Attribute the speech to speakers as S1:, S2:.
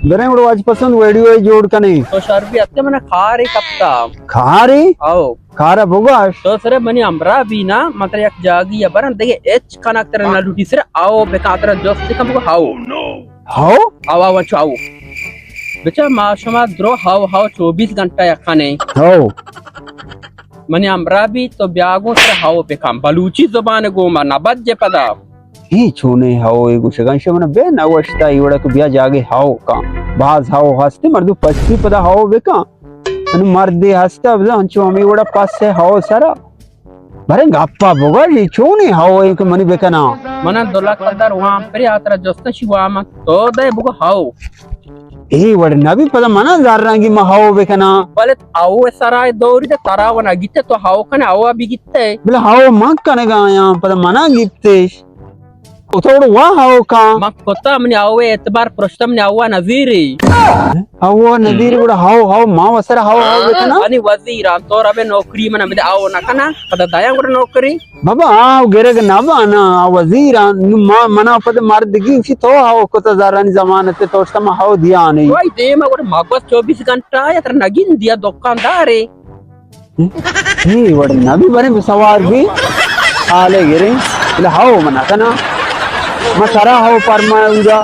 S1: बरे उड़ आज पसंद वीडियो जोड़ कने
S2: तो शर्बी अत्ते मने खारे कप्ता
S1: खारी
S2: आओ
S1: खारा बोगाश
S2: तो सरे मनी अमरा बीना मात्र एक जागी या बरन देगे एच कनक तेरे ना लुटी सरे आओ बेका तेरे जोस्ती कम को हाओ
S1: हाओ
S2: आओ आओ आओ बेचा माशमा द्रो हाओ हाओ 24 घंटा या खाने
S1: हाओ
S2: मनी अमरा भी तो ब्यागो सरे हाओ बेका बलूची जुबान गोमा ना बज्जे पदा
S1: ही छोने हाओ एक शगंश मन बे ना वस्ता इवड़ा को बिया जागे हाओ का बाज हाओ हस्ते मर्दु पस्ती पदा हाओ बेका अनु मर्दे हस्ता बदा हंचो हमें इवड़ा पास से हाओ सारा बरे गप्पा बोगाश छोने हाओ एक मनी बेका ना
S2: मना दोला कदर वहां पर आतरा जोस्ता शिवामा तो दे बुको हाओ
S1: ए वड़ नबी पदा मना जार रंगी मा हाओ बेका ना
S2: बले आओ सराय दौरी दे तरावना गिते तो हाओ कने आओ अभी गिते
S1: बले हाओ मक कने गाया पदा मना गिफ्तेश उतोड़ वा हाओ का
S2: मक कोता मनी आओ एतबार प्रश्तम ने आओ नजीरी
S1: हाओ नदीर बड़ा हाओ हाओ माँ वसरा हाओ हाओ बेका ना
S2: अनि वजीरा तो रबे नौकरी मना बदे आओ ना कना पदा दया गुड नौकरी
S1: बाबा आओ गेरग नबा ना वजीरा मा मना पद मर्द की उसी तो हाओ को तो जरानी जमानत तो समा हाओ दिया नहीं
S2: ओय दे मा गुड मगस 24 घंटा या तर नगिन दिया दुकानदार
S1: हे वड़ नबी बरे सवार भी आले गिरे ले हाओ मना कना मसरा हाओ परमा उजा